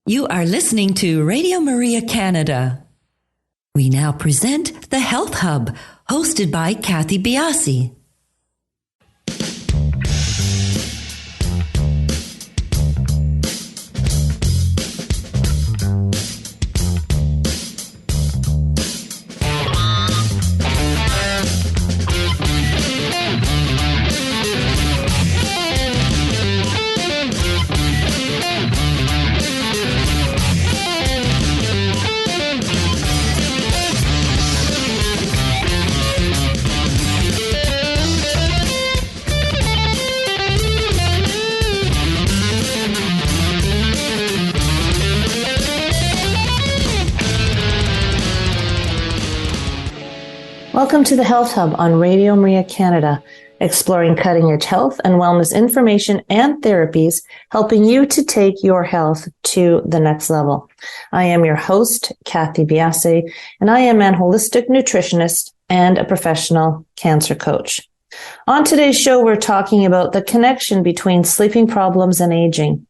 You are listening to Radio Maria Canada. We now present the Health Hub, hosted by Kathy Biasi. Welcome to the Health Hub on Radio Maria Canada, exploring cutting-edge health and wellness information and therapies, helping you to take your health to the next level. I am your host, Kathy Biasi, and I am an holistic nutritionist and a professional cancer coach. On today's show, we're talking about the connection between sleeping problems and aging.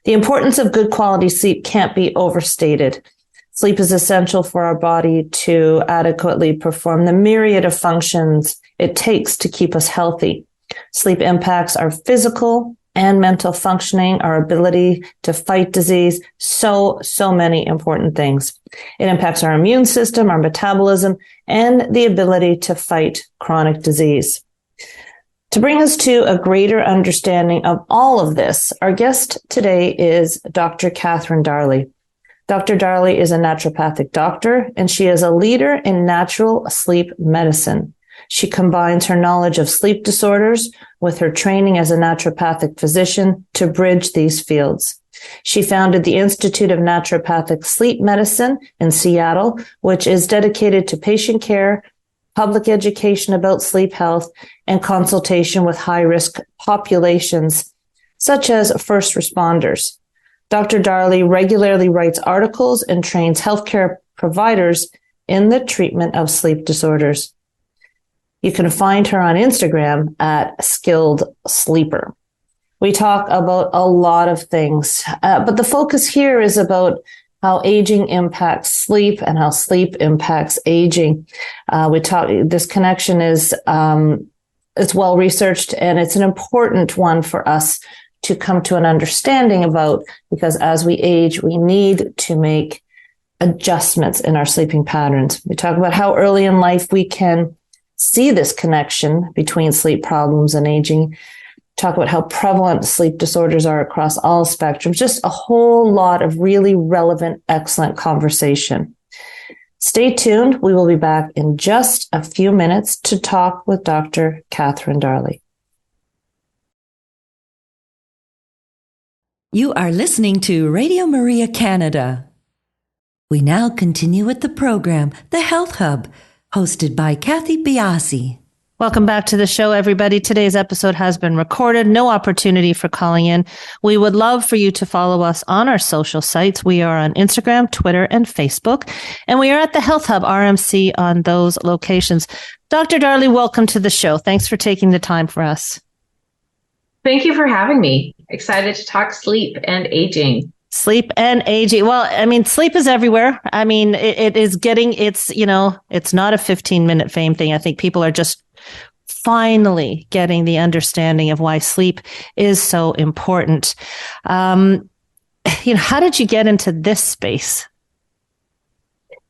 The importance of good quality sleep can't be overstated. Sleep is essential for our body to adequately perform the myriad of functions it takes to keep us healthy. Sleep impacts our physical and mental functioning, our ability to fight disease, so many important things. It impacts our immune system, our metabolism, and the ability to fight chronic disease. To bring us to a greater understanding of all of this, our guest today is Dr. Catherine Darley. Dr. Darley is a naturopathic doctor, and she is a leader in natural sleep medicine. She combines her knowledge of sleep disorders with her training as a naturopathic physician to bridge these fields. She founded the Institute of Naturopathic Sleep Medicine in Seattle, which is dedicated to patient care, public education about sleep health, and consultation with high-risk populations, such as first responders. Dr. Darley regularly writes articles and trains healthcare providers in the treatment of sleep disorders. You can find her on Instagram at Skilled Sleeper. We talk about a lot of things, but the focus here is about how aging impacts sleep and how sleep impacts aging. This connection is it's well researched, and it's an important one for us to come to an understanding about, because as we age, we need to make adjustments in our sleeping patterns. We talk about how early in life we can see this connection between sleep problems and aging. Talk about how prevalent sleep disorders are across all spectrums. Just a whole lot of really relevant, excellent conversation. Stay tuned. We will be back in just a few minutes to talk with Dr. Catherine Darley. You are listening to Radio Maria Canada. We now continue with the program, The Health Hub, hosted by Kathy Biasi. Welcome back to the show, everybody. Today's episode has been recorded. No opportunity for calling in. We would love for you to follow us on our social sites. We are on Instagram, Twitter, and Facebook. And we are at the Health Hub RMC on those locations. Dr. Darley, welcome to the show. Thanks for taking the time for us. Thank you for having me. Excited to talk sleep and aging. Sleep and aging. Well, I mean, sleep is everywhere. I mean, it is getting, it's not a 15-minute fame thing. I think people are just finally getting the understanding of why sleep is so important. How did you get into this space?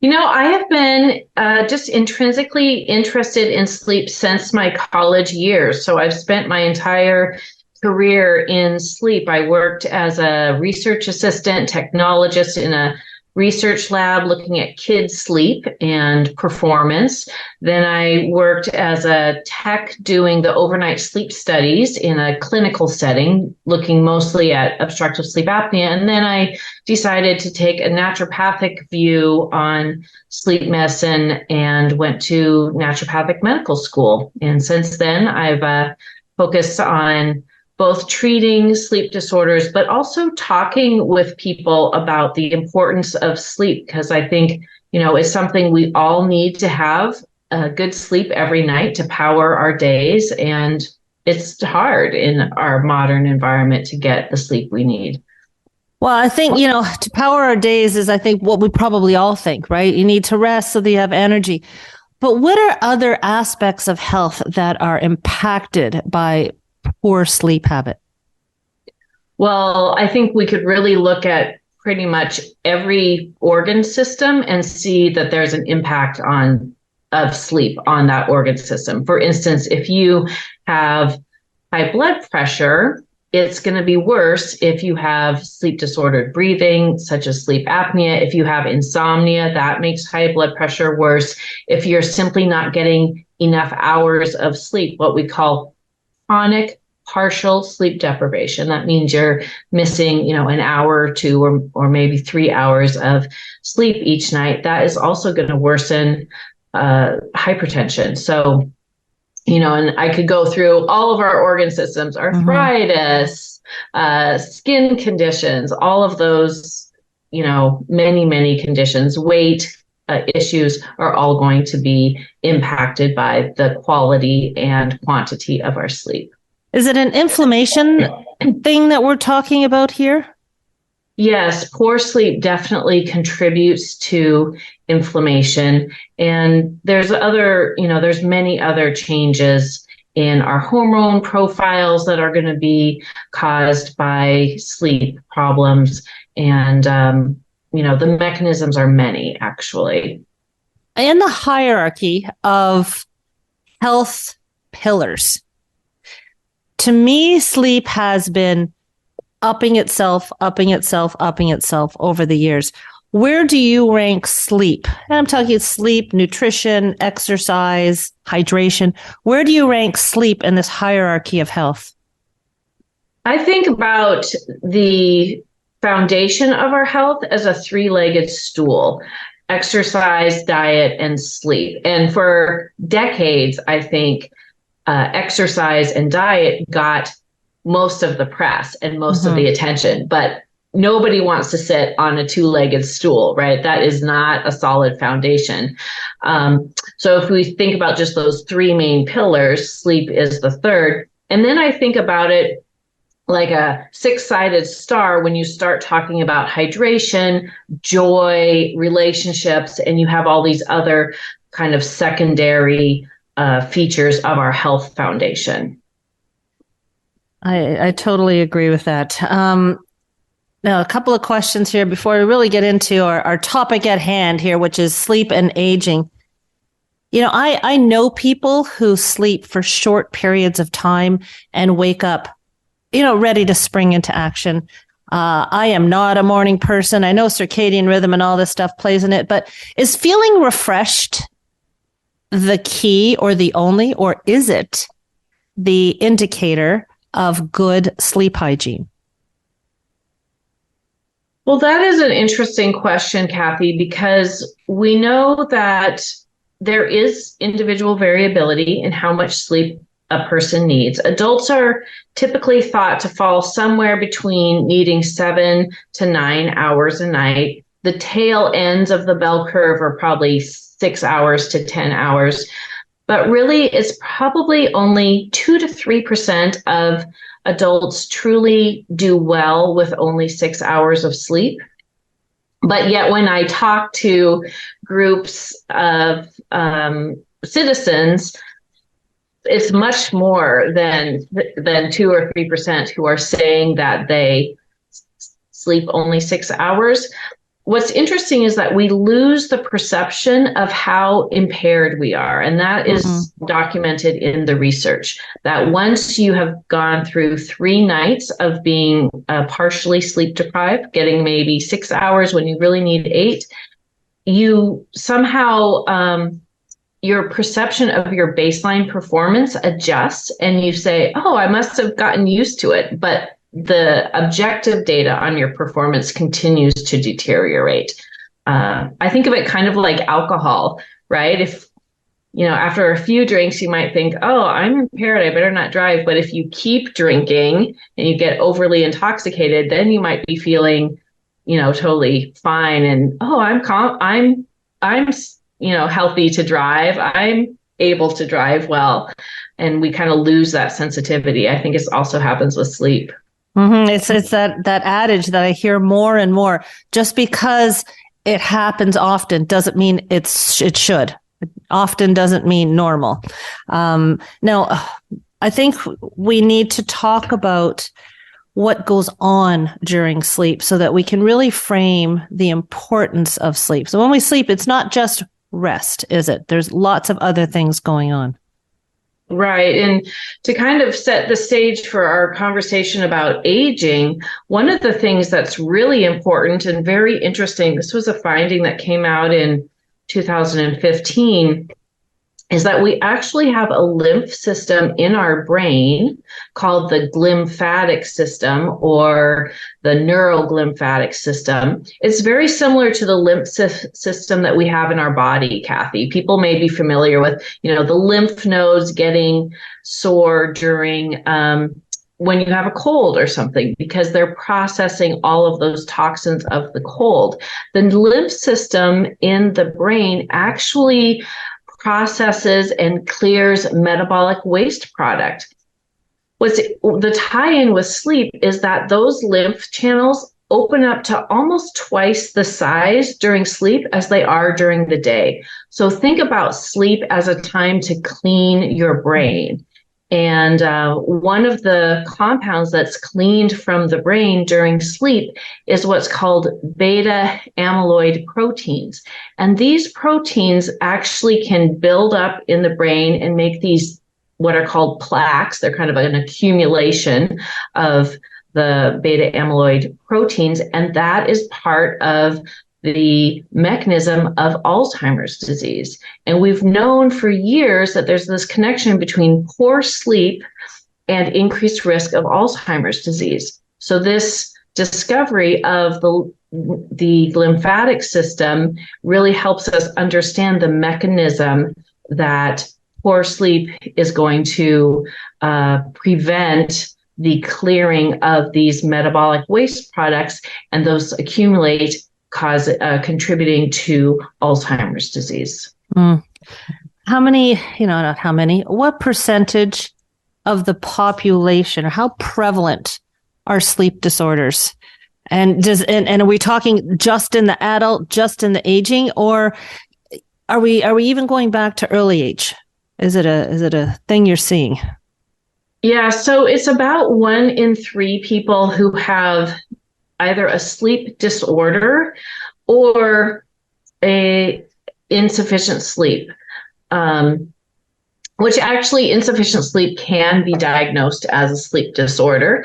I have been just intrinsically interested in sleep since my college years. So I've spent my entire career in sleep. I worked as a research assistant, technologist in a research lab looking at kids' sleep and performance. Then I worked as a tech doing the overnight sleep studies in a clinical setting, looking mostly at obstructive sleep apnea. And then I decided to take a naturopathic view on sleep medicine and went to naturopathic medical school. And since then, I've focused on both treating sleep disorders, but also talking with people about the importance of sleep, because I think, it's something we all need to have good sleep every night to power our days. And it's hard in our modern environment to get the sleep we need. Well, I think, to power our days is, I think, what we probably all think, right? You need to rest so that you have energy. But what are other aspects of health that are impacted by poor sleep habit? Well, I think we could really look at pretty much every organ system and see that there's an impact of sleep on that organ system. For instance, if you have high blood pressure, it's going to be worse if you have sleep disordered breathing, such as sleep apnea. If you have insomnia, that makes high blood pressure worse. If you're simply not getting enough hours of sleep, what we call chronic partial sleep deprivation. That means you're missing, an hour or two or maybe 3 hours of sleep each night. That is also going to worsen hypertension. So, and I could go through all of our organ systems, arthritis, skin conditions, all of those, many, many conditions, weight issues are all going to be impacted by the quality and quantity of our sleep. Is it an inflammation thing that we're talking about here? Yes, poor sleep definitely contributes to inflammation. And there's many other changes in our hormone profiles that are going to be caused by sleep problems. And, the mechanisms are many, actually. In the hierarchy of health pillars, to me, sleep has been upping itself over the years. Where do you rank sleep? And I'm talking sleep, nutrition, exercise, hydration. Where do you rank sleep in this hierarchy of health? I think about the foundation of our health as a three-legged stool: exercise, diet, and sleep. And for decades, I think exercise and diet got most of the press and most of the attention, but nobody wants to sit on a two-legged stool, right? That is not a solid foundation. So if we think about just those three main pillars, sleep is the third. And then I think about it like a six-sided star when you start talking about hydration, joy, relationships, and you have all these other kind of secondary features of our health foundation. I totally agree with that. Now, a couple of questions here before we really get into our topic at hand here, which is sleep and aging. I know people who sleep for short periods of time and wake up, ready to spring into action. I am not a morning person. I know circadian rhythm and all this stuff plays in it, but is feeling refreshed the key or the only, or is it the indicator of good sleep hygiene? Well, that is an interesting question, Kathy, because we know that there is individual variability in how much sleep a person needs. Adults are typically thought to fall somewhere between needing 7 to 9 hours a night. The tail ends of the bell curve are probably 6 hours to 10 hours. But really, it's probably only 2 to 3% of adults truly do well with only 6 hours of sleep. But yet, when I talk to groups of citizens, it's much more than 2 or 3% who are saying that they sleep only 6 hours. What's interesting is that we lose the perception of how impaired we are. And that is documented in the research, that once you have gone through 3 nights of being partially sleep deprived, getting maybe 6 hours when you really need 8, you somehow, your perception of your baseline performance adjusts and you say, oh, I must have gotten used to it. But the objective data on your performance continues to deteriorate. I think of it kind of like alcohol, right? If, after a few drinks, you might think, oh, I'm impaired, I better not drive. But if you keep drinking and you get overly intoxicated, then you might be feeling, totally fine. And, oh, I'm healthy to drive. I'm able to drive well. And we kind of lose that sensitivity. I think it also happens with sleep. It's that adage that I hear more and more. Just because it happens often doesn't mean it should. It often doesn't mean normal. Now, I think we need to talk about what goes on during sleep so that we can really frame the importance of sleep. So when we sleep, it's not just rest, is it? There's lots of other things going on. Right. And to kind of set the stage for our conversation about aging, one of the things that's really important and very interesting, this was a finding that came out in 2015, is that we actually have a lymph system in our brain called the glymphatic system or the neuroglymphatic system. It's very similar to the lymph system that we have in our body, Kathy. People may be familiar with, the lymph nodes getting sore during when you have a cold or something, because they're processing all of those toxins of the cold. The lymph system in the brain actually processes and clears metabolic waste product. The tie-in with sleep is that those lymph channels open up to almost twice the size during sleep as they are during the day. So think about sleep as a time to clean your brain. And one of the compounds that's cleaned from the brain during sleep is what's called beta amyloid proteins. And these proteins actually can build up in the brain and make these what are called plaques. They're kind of an accumulation of the beta amyloid proteins. And that is part of the mechanism of Alzheimer's disease. And we've known for years that there's this connection between poor sleep and increased risk of Alzheimer's disease. So this discovery of the lymphatic system really helps us understand the mechanism that poor sleep is going to prevent the clearing of these metabolic waste products, and those accumulate, contributing to Alzheimer's disease. How many, not how many, what percentage of the population, or how prevalent are sleep disorders? And are we talking just in the adult, just in the aging, or are we even going back to early age? Is it a thing you're seeing? Yeah, so it's about 1 in 3 people who have either a sleep disorder or a insufficient sleep, which actually insufficient sleep can be diagnosed as a sleep disorder,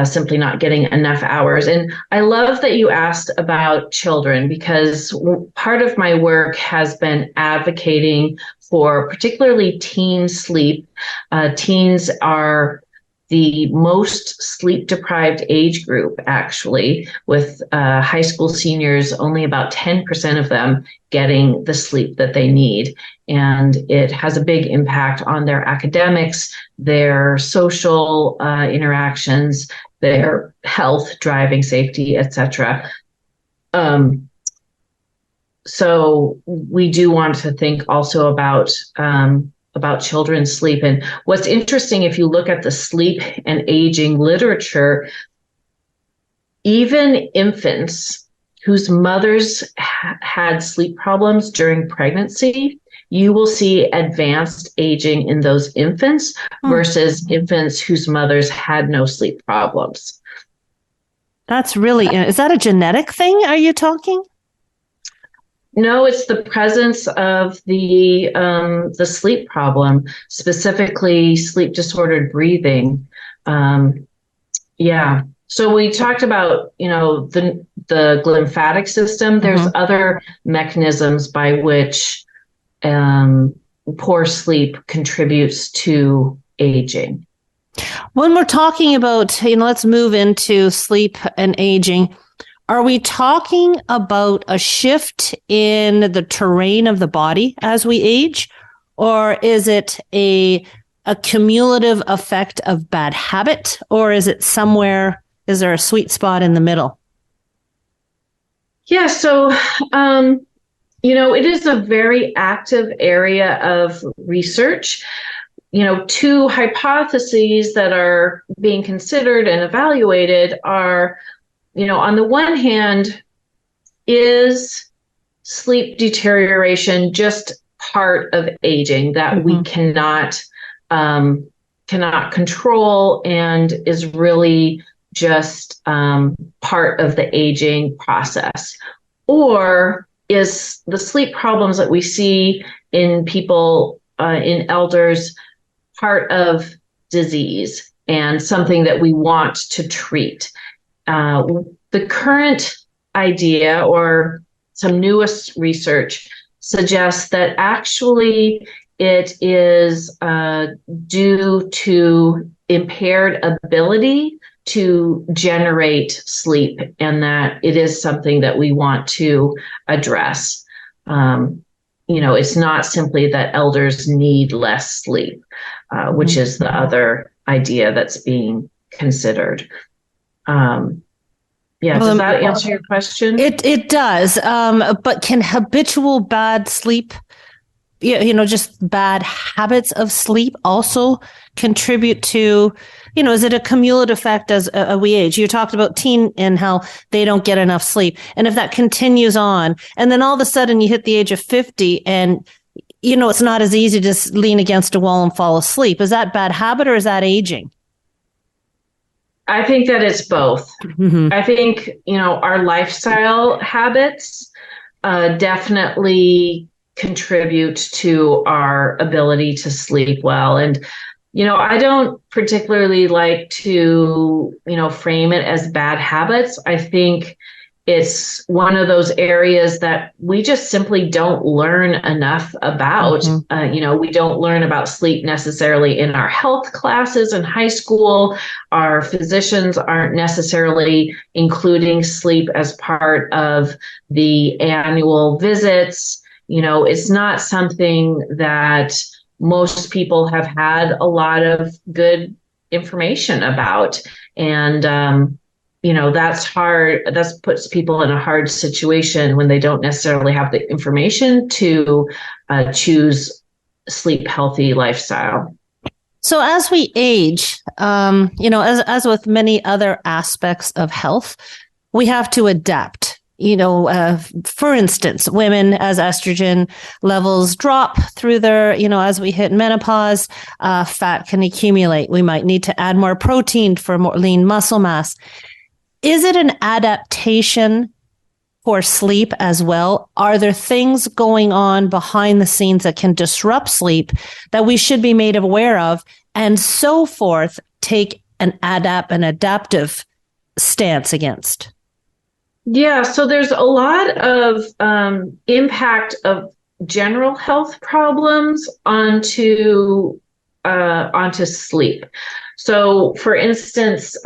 simply not getting enough hours. And I love that you asked about children, because part of my work has been advocating for particularly teen sleep. Teens are the most sleep deprived age group, actually, with high school seniors, only about 10% of them getting the sleep that they need. And it has a big impact on their academics, their social interactions, their health, driving safety, etc. So we do want to think also about children's sleep. And what's interesting, if you look at the sleep and aging literature, even infants whose mothers had sleep problems during pregnancy, you will see advanced aging in those infants versus infants whose mothers had no sleep problems. That's really, is that a genetic thing? Are you talking? No, it's the presence of the sleep problem, specifically sleep disordered breathing. Yeah. So we talked about, the glymphatic system. There's other mechanisms by which poor sleep contributes to aging. When we're talking about, let's move into sleep and aging. Are we talking about a shift in the terrain of the body as we age? Or is it a cumulative effect of bad habit? Or is it somewhere, is there a sweet spot in the middle? Yeah, so, it is a very active area of research. two hypotheses that are being considered and evaluated are, on the one hand, is sleep deterioration just part of aging that we cannot control and is really just part of the aging process? Or is the sleep problems that we see in people, in elders, part of disease and something that we want to treat? The current idea, or some newest research, suggests that actually it is due to impaired ability to generate sleep, and that it is something that we want to address. It's not simply that elders need less sleep, which is the other idea that's being considered. Does that answer your question? It does. But can habitual bad sleep, just bad habits of sleep, also contribute to, is it a cumulative effect as we age? You talked about teen and how they don't get enough sleep. And if that continues on, and then all of a sudden you hit the age of 50 and, it's not as easy to just lean against a wall and fall asleep. Is that bad habit or is that aging? I think that it's both. I think, our lifestyle habits definitely contribute to our ability to sleep well. And, I don't particularly like to, frame it as bad habits. I think it's one of those areas that we just simply don't learn enough about. We don't learn about sleep necessarily in our health classes in high school. Our physicians aren't necessarily including sleep as part of the annual visits. It's not something that most people have had a lot of good information about. And, that's hard. That puts people in a hard situation when they don't necessarily have the information to choose sleep healthy lifestyle. So as we age, as with many other aspects of health, we have to adapt. For instance, women, as estrogen levels drop through their, as we hit menopause, fat can accumulate. We might need to add more protein for more lean muscle mass. Is it an adaptation for sleep as well? Are there things going on behind the scenes that can disrupt sleep that we should be made aware of, and so forth, take an adaptive stance against? Yeah, so there's a lot of impact of general health problems onto sleep. So, for instance,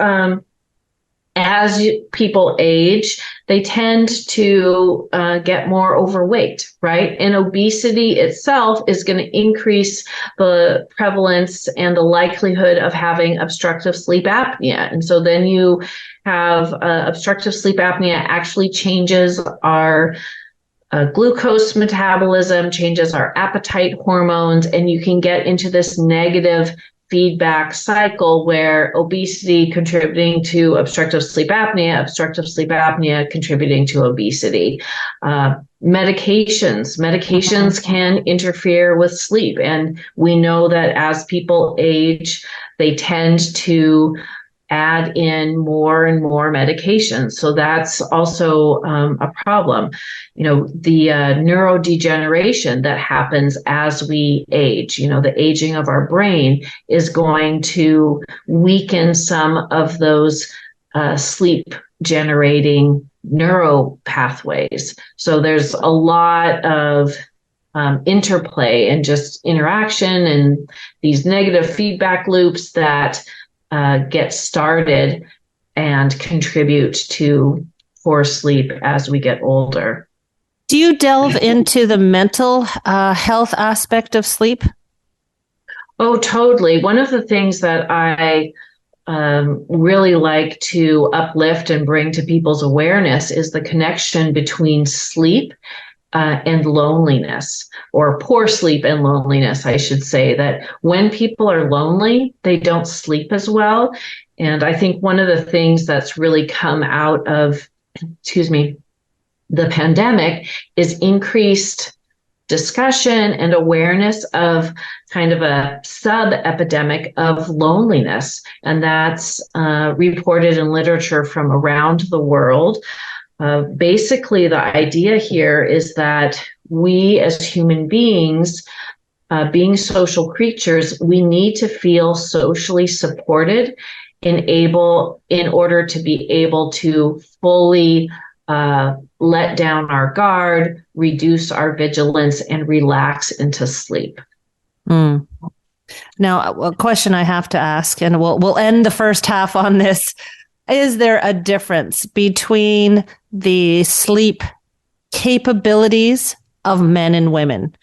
as people age, they tend to get more overweight, right? And obesity itself is going to increase the prevalence and the likelihood of having obstructive sleep apnea. And so then you have obstructive sleep apnea actually changes our glucose metabolism, changes our appetite hormones, and you can get into this negative feedback cycle where obesity contributing to obstructive sleep apnea contributing to obesity. Medications can interfere with sleep. And we know that as people age, they tend to add in more and more medications. So that's also a problem. The neurodegeneration that happens as we age, the aging of our brain is going to weaken some of those sleep generating neuro pathways. So there's a lot of interplay and just interaction and these negative feedback loops that get started and contribute to poor sleep as we get older. Do you delve into the mental health aspect of sleep? Oh, totally. One of the things that I really like to uplift and bring to people's awareness is the connection between sleep and loneliness, or poor sleep and loneliness, I should say, that when people are lonely, they don't sleep as well. And I think one of the things that's really come out of, the pandemic is increased discussion and awareness of kind of a sub-epidemic of loneliness. And that's reported in literature from around the world. Basically, the idea here is that we as human beings, being social creatures, we need to feel socially supported in order to be able to fully let down our guard, reduce our vigilance, and relax into sleep. Mm. Now, a question I have to ask, and we'll end the first half on this. Is there a difference between the sleep capabilities of men and women?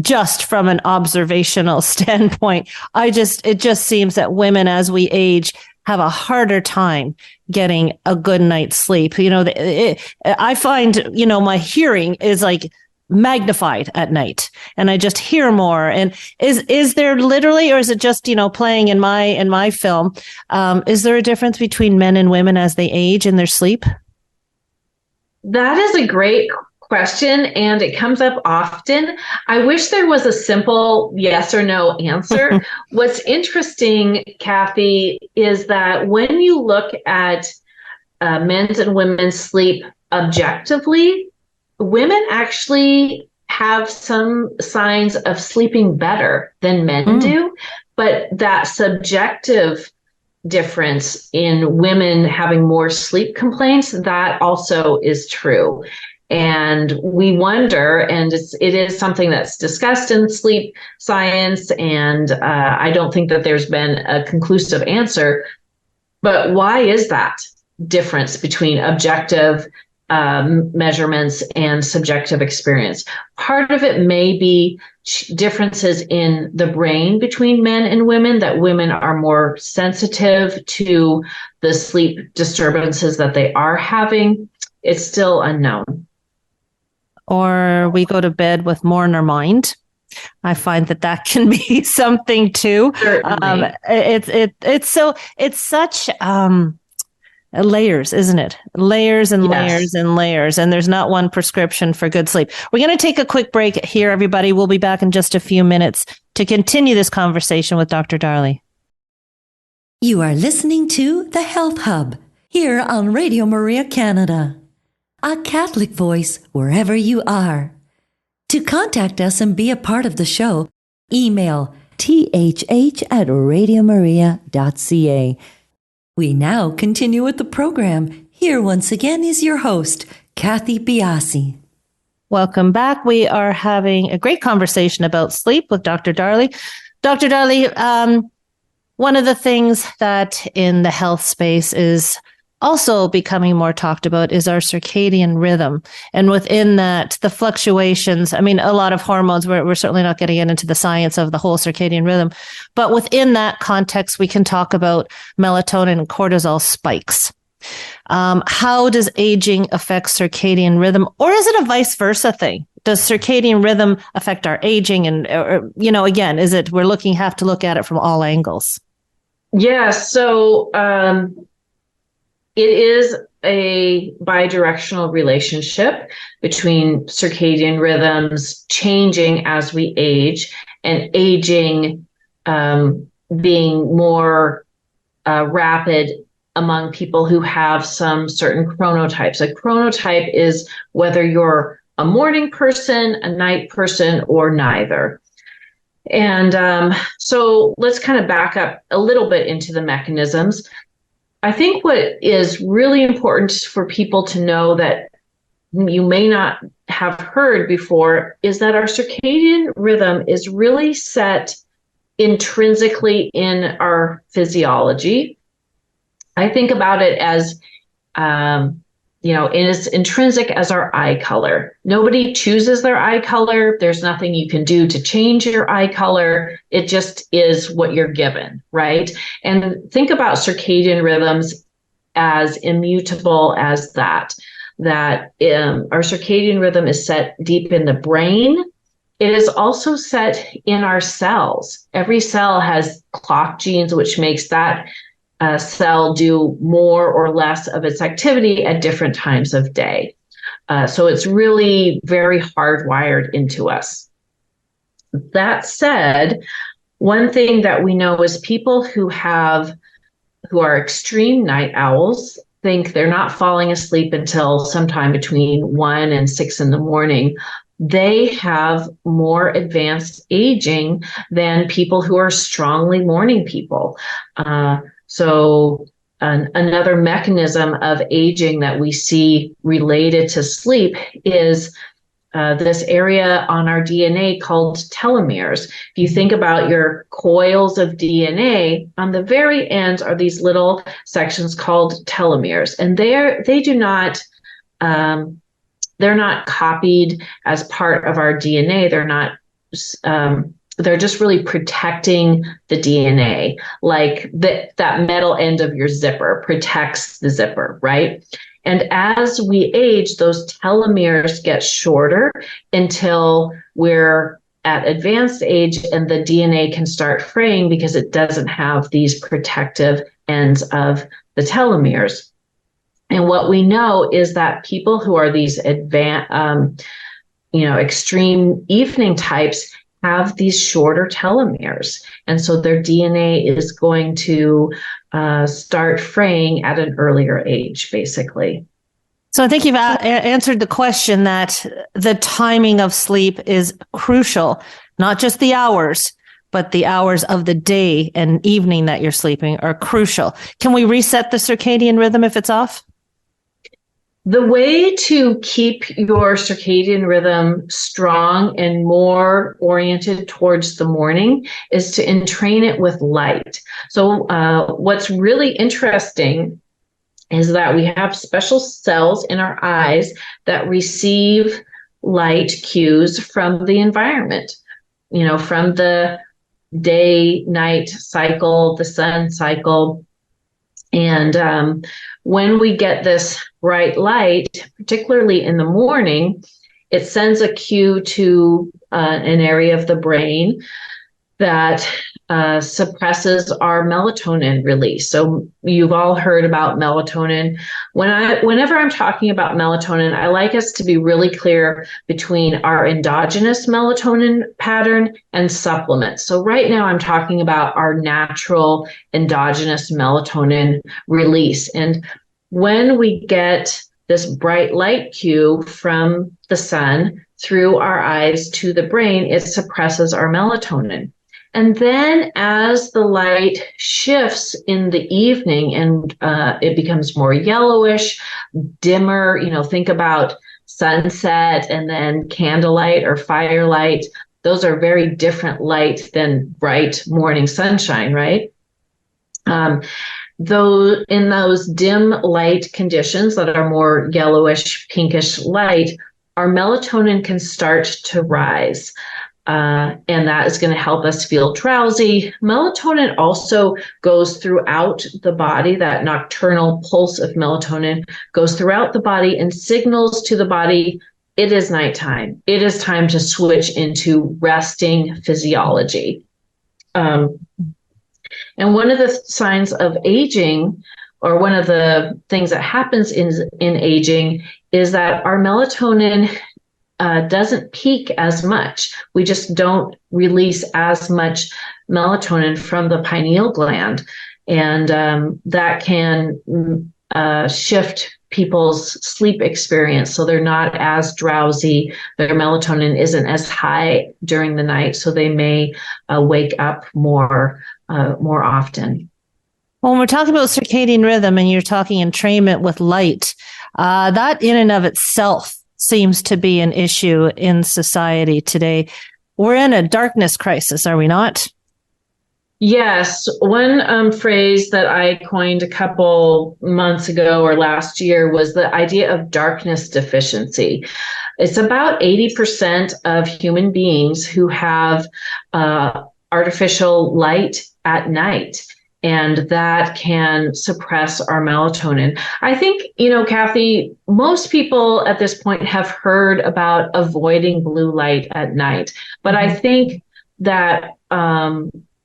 Just from an observational standpoint, it just seems that women, as we age, have a harder time getting a good night's sleep. I find, my hearing is like magnified at night, and I just hear more. And is there literally, or is it just, playing in my film? Is there a difference between men and women as they age in their sleep? That is a great question, and it comes up often. I wish there was a simple yes or no answer. What's interesting, Kathy, is that when you look at men's and women's sleep objectively, women actually have some signs of sleeping better than men do, but that subjective difference in women having more sleep complaints, that also is true. And we wonder, and it is something that's discussed in sleep science, and I don't think that there's been a conclusive answer, but why is that difference between objective measurements and subjective experience? Part of it may be differences in the brain between men and women, that women are more sensitive to the sleep disturbances that they are having. It's still unknown. Or we go to bed with more in our mind. I find that can be something too. It's such layers, isn't it? Layers and layers and layers. And there's not one prescription for good sleep. We're going to take a quick break here, everybody. We'll be back in just a few minutes to continue this conversation with Dr. Darley. You are listening to The Health Hub here on Radio Maria Canada. A Catholic voice wherever you are. To contact us and be a part of the show, email thh@radiomaria.ca. We now continue with the program. Here once again is your host, Kathy Biasi. Welcome back. We are having a great conversation about sleep with Dr. Darley. Dr. Darley, one of the things that in the health space is also becoming more talked about is our circadian rhythm. And within that, the fluctuations, a lot of hormones, we're certainly not getting into the science of the whole circadian rhythm. But within that context, we can talk about melatonin and cortisol spikes. How does aging affect circadian rhythm? Or is it a vice versa thing? Does circadian rhythm affect our aging? And, again, have to look at it from all angles? Yes. So, it is a bidirectional relationship between circadian rhythms changing as we age, and aging being more rapid among people who have some certain chronotypes. A chronotype is whether you're a morning person, a night person, or neither. And so let's kind of back up a little bit into the mechanisms. I think what is really important for people to know that you may not have heard before is that our circadian rhythm is really set intrinsically in our physiology. I think about it as, it's intrinsic as our eye color. Nobody chooses their eye color. There's nothing you can do to change your eye color. It just is what you're given, right? And think about circadian rhythms as immutable as that. that our circadian rhythm is set deep in the brain. It is also set in our cells. Every cell has clock genes, which makes that cell do more or less of its activity at different times of day. So it's really very hardwired into us. That said, one thing that we know is people who are extreme night owls think they're not falling asleep until sometime between 1 and 6 in the morning. They have more advanced aging than people who are strongly morning people. Another mechanism of aging that we see related to sleep is this area on our DNA called telomeres. If you think about your coils of DNA, on the very end are these little sections called telomeres, and they're not copied as part of our DNA. They're just really protecting the DNA, like that metal end of your zipper protects the zipper, right? And as we age, those telomeres get shorter until we're at advanced age and the DNA can start fraying because it doesn't have these protective ends of the telomeres. And what we know is that people who are these extreme evening types have these shorter telomeres. And so their DNA is going to start fraying at an earlier age, basically. So I think you've answered the question that the timing of sleep is crucial, not just the hours, but the hours of the day and evening that you're sleeping are crucial. Can we reset the circadian rhythm if it's off? The way to keep your circadian rhythm strong and more oriented towards the morning is to entrain it with light. So what's really interesting is that we have special cells in our eyes that receive light cues from the environment, from the day-night cycle, the sun cycle. And when we get this bright light, particularly in the morning, it sends a cue to an area of the brain that suppresses our melatonin release. So you've all heard about melatonin. Whenever I'm talking about melatonin, I like us to be really clear between our endogenous melatonin pattern and supplements. So right now I'm talking about our natural endogenous melatonin release. And when we get this bright light cue from the sun through our eyes to the brain, it suppresses our melatonin. And then as the light shifts in the evening and it becomes more yellowish, dimmer, think about sunset and then candlelight or firelight. Those are very different light than bright morning sunshine, right? Though in those dim light conditions that are more yellowish, pinkish light, our melatonin can start to rise. And that is going to help us feel drowsy. Melatonin also goes throughout the body. That nocturnal pulse of melatonin goes throughout the body and signals to the body, it is nighttime. It is time to switch into resting physiology. And one of the signs of aging, or one of the things that happens in aging, is that our melatonin doesn't peak as much. We just don't release as much melatonin from the pineal gland. And that can shift people's sleep experience. So they're not as drowsy. Their melatonin isn't as high during the night. So they may wake up more often. When we're talking about circadian rhythm and you're talking entrainment with light, that in and of itself seems to be an issue in society today. We're in a darkness crisis, are we not? Yes. One phrase that I coined a couple months ago or last year was the idea of darkness deficiency. It's about 80% of human beings who have artificial light at night. And that can suppress our melatonin. I think, Kathy, most people at this point have heard about avoiding blue light at night. But I think that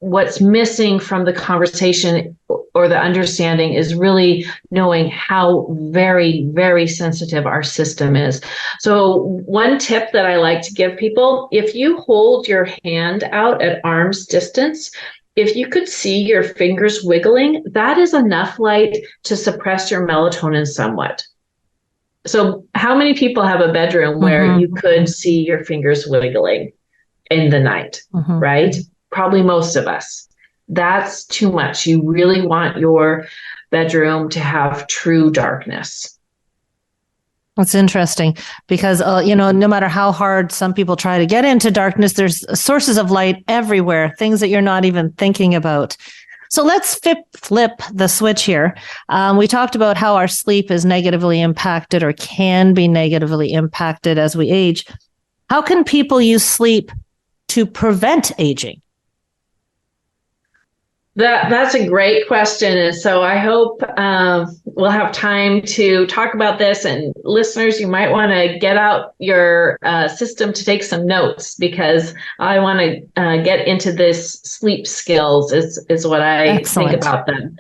what's missing from the conversation or the understanding is really knowing how very, very sensitive our system is. So one tip that I like to give people, if you hold your hand out at arm's distance, if you could see your fingers wiggling, that is enough light to suppress your melatonin somewhat. So how many people have a bedroom where you could see your fingers wiggling in the night, right? Probably most of us. That's too much. You really want your bedroom to have true darkness. That's interesting because, no matter how hard some people try to get into darkness, there's sources of light everywhere, things that you're not even thinking about. So let's flip the switch here. We talked about how our sleep is negatively impacted or can be negatively impacted as we age. How can people use sleep to prevent aging? That's a great question. And so I hope we'll have time to talk about this. And listeners, you might want to get out your system to take some notes, because I want to get into this sleep skills is what I think about them.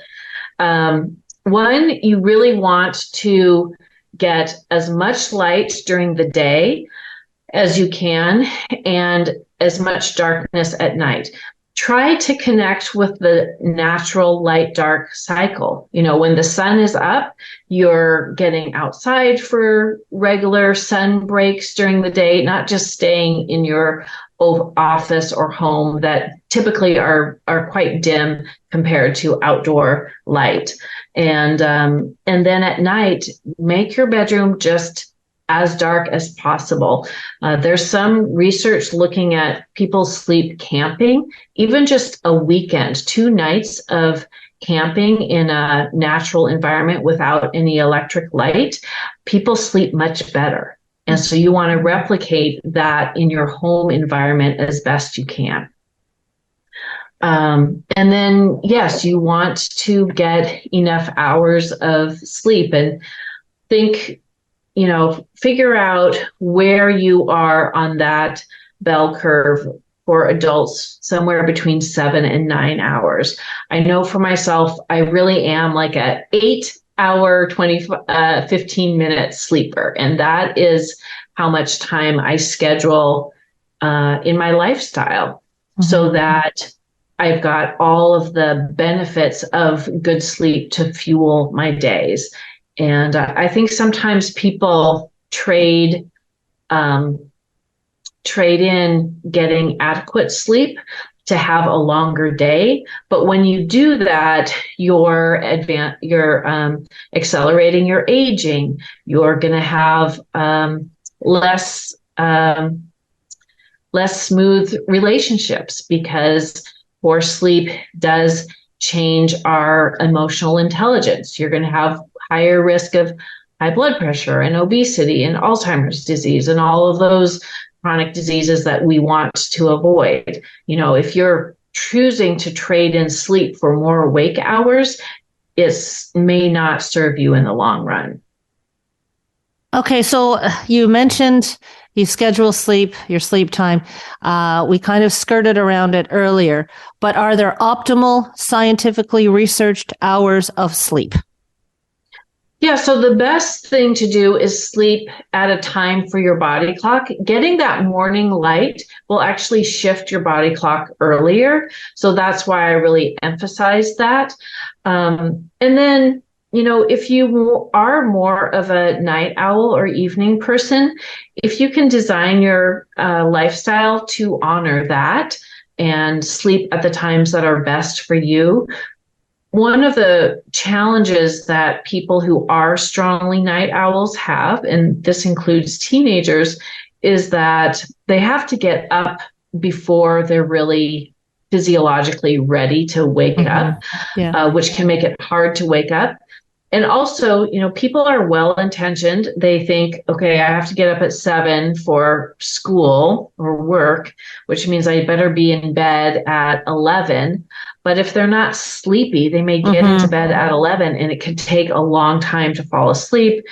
One, you really want to get as much light during the day as you can and as much darkness at night. Try to connect with the natural light-dark cycle. When the sun is up, you're getting outside for regular sun breaks during the day, not just staying in your office or home that typically are quite dim compared to outdoor light. And then at night, make your bedroom just as dark as possible. There's some research looking at people sleep camping, even just a weekend, 2 nights of camping in a natural environment without any electric light. People sleep much better. And so you want to replicate that in your home environment as best you can. And then, yes, you want to get enough hours of sleep, and think, figure out where you are on that bell curve for adults, somewhere between 7 and 9 hours. I know for myself, I really am like a 8-hour, 15-minute sleeper. And that is how much time I schedule in my lifestyle, so that I've got all of the benefits of good sleep to fuel my days. And I think sometimes people trade in getting adequate sleep to have a longer day. But when you do that, you're accelerating your aging. You're going to have less smooth relationships, because poor sleep does change our emotional intelligence. You're going to have higher risk of high blood pressure and obesity and Alzheimer's disease and all of those chronic diseases that we want to avoid. If you're choosing to trade in sleep for more awake hours, it may not serve you in the long run. Okay, so you mentioned you schedule sleep, your sleep time. We kind of skirted around it earlier, but are there optimal, scientifically researched hours of sleep? Yeah, so the best thing to do is sleep at a time for your body clock. Getting that morning light will actually shift your body clock earlier. So that's why I really emphasize that. And then, if you are more of a night owl or evening person, if you can design your lifestyle to honor that and sleep at the times that are best for you. One of the challenges that people who are strongly night owls have, and this includes teenagers, is that they have to get up before they're really physiologically ready to wake up, which can make it hard to wake up. And also, people are well-intentioned. They think, okay, I have to get up at 7 for school or work, which means I better be in bed at 11. But if they're not sleepy, they may get into bed at 11 and it can take a long time to fall asleep,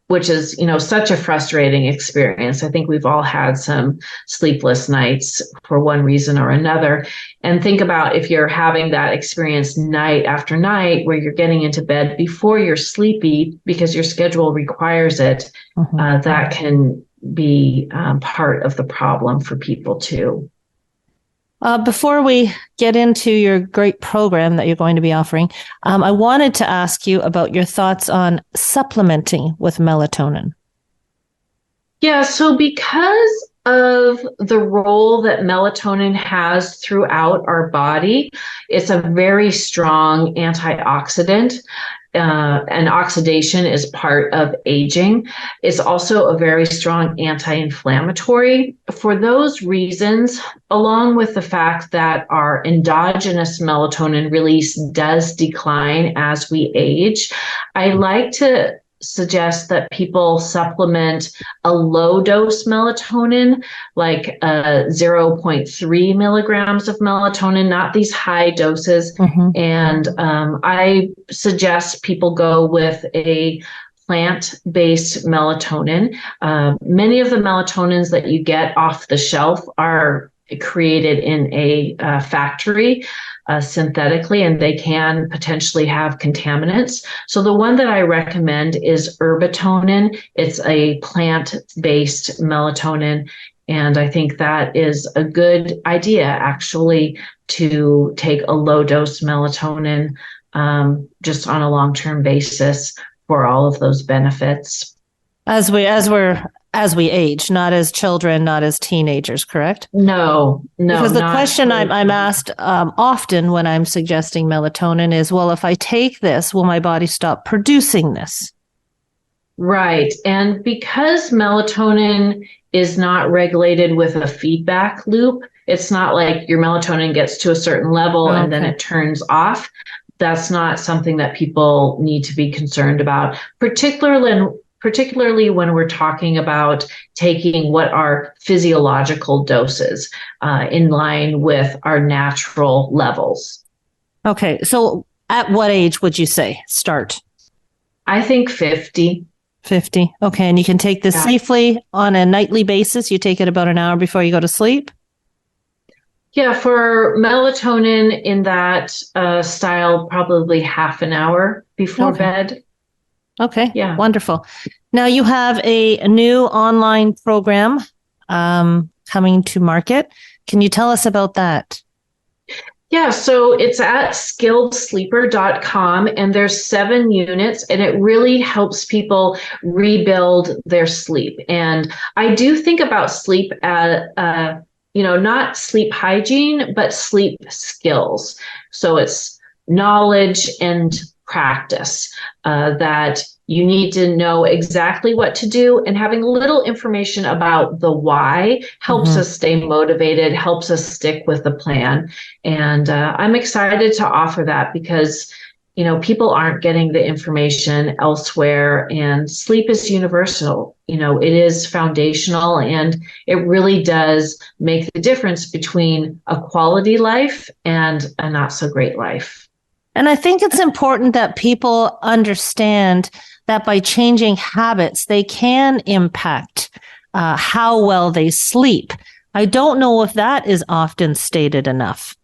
which is, such a frustrating experience. I think we've all had some sleepless nights for one reason or another. And think about if you're having that experience night after night where you're getting into bed before you're sleepy because your schedule requires it, that can be part of the problem for people too. Before we get into your great program that you're going to be offering, I wanted to ask you about your thoughts on supplementing with melatonin. Yeah, so because of the role that melatonin has throughout our body, it's a very strong antioxidant. And oxidation is part of aging. It's also a very strong anti-inflammatory. For those reasons, along with the fact that our endogenous melatonin release does decline as we age, I like to suggest that people supplement a low dose melatonin, like 0.3 milligrams of melatonin, not these high doses. And I suggest people go with a plant-based melatonin. Many of the melatonins that you get off the shelf are created in a factory synthetically, and they can potentially have contaminants. So the one that I recommend is herbatonin. It's a plant-based melatonin, and I think that is a good idea, actually, to take a low-dose melatonin just on a long-term basis for all of those benefits. As we age, not as children, not as teenagers, correct? No. Because the question I'm asked often when I'm suggesting melatonin is, well, if I take this, will my body stop producing this? Right. And because melatonin is not regulated with a feedback loop, it's not like your melatonin gets to a certain level and then it turns off. That's not something that people need to be concerned about, particularly when we're talking about taking what are physiological doses in line with our natural levels. Okay. So at what age would you say start? I think 50. 50. Okay. And you can take this safely on a nightly basis. You take it about an hour before you go to sleep? Yeah, for melatonin in that style, probably half an hour before bed. Okay. Yeah. Wonderful. Now you have a new online program coming to market. Can you tell us about that? Yeah, so it's at skilledsleeper.com and there's 7 units and it really helps people rebuild their sleep. And I do think about sleep as, not sleep hygiene, but sleep skills. So it's knowledge and practice that you need to know exactly what to do, and having a little information about the why helps us stay motivated, helps us stick with the plan. And I'm excited to offer that because, people aren't getting the information elsewhere, and sleep is universal. It is foundational, and it really does make the difference between a quality life and a not so great life. And I think it's important that people understand that by changing habits, they can impact how well they sleep. I don't know if that is often stated enough.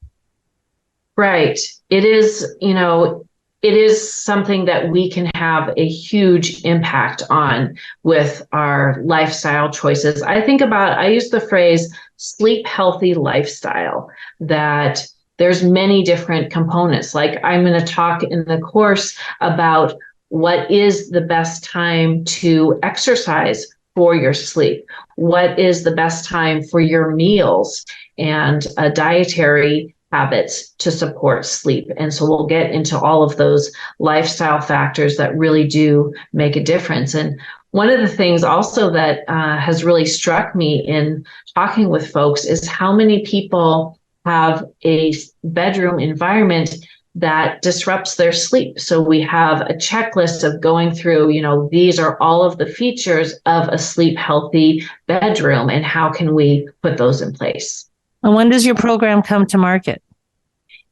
Right. It is, it is something that we can have a huge impact on with our lifestyle choices. I use the phrase sleep healthy lifestyle, that there's many different components. Like I'm going to talk in the course about what is the best time to exercise for your sleep? What is the best time for your meals and dietary habits to support sleep? And so we'll get into all of those lifestyle factors that really do make a difference. And one of the things also that has really struck me in talking with folks is how many people have a bedroom environment that disrupts their sleep. So we have a checklist of going through, these are all of the features of a sleep healthy bedroom, and how can we put those in place. And when does your program come to market?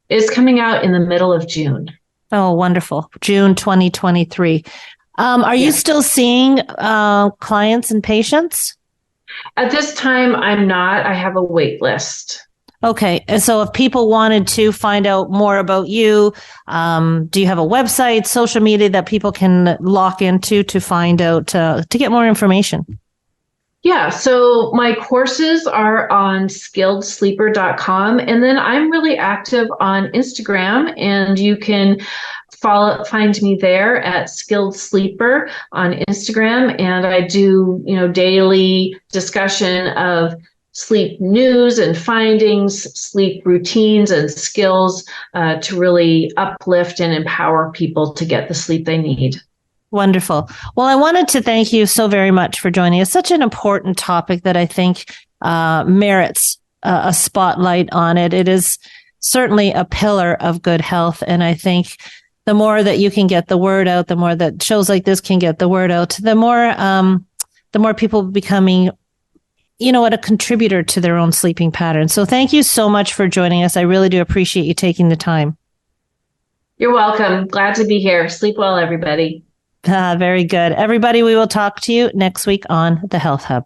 It's coming out in the middle of June. Oh, wonderful. June 2023. Are you still seeing clients and patients? At this time, I'm not. I have a wait list. Okay. And so if people wanted to find out more about you, do you have a website, social media that people can lock into to find out, to get more information? Yeah, so my courses are on skilledsleeper.com, and then I'm really active on Instagram, and you can find me there at Skilled Sleeper on Instagram, and I do, daily discussion of sleep news and findings, sleep routines and skills to really uplift and empower people to get the sleep they need. Wonderful. Well, I wanted to thank you so very much for joining us. Such an important topic that I think merits a spotlight on it. It is certainly a pillar of good health. And I think the more that you can get the word out, the more that shows like this can get the word out, the more people becoming, a contributor to their own sleeping pattern. So thank you so much for joining us. I really do appreciate you taking the time. You're welcome. Glad to be here. Sleep well, everybody. Very good. Everybody, we will talk to you next week on the Health Hub.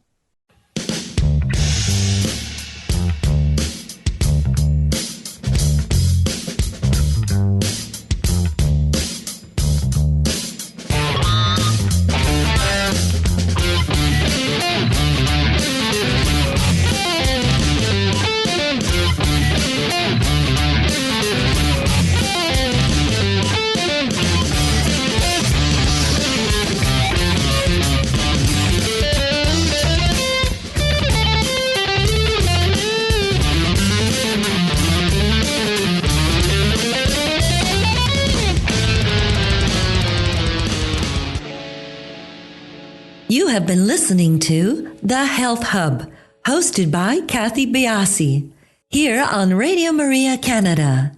You have been listening to The Health Hub, hosted by Kathy Biasi, here on Radio Maria Canada.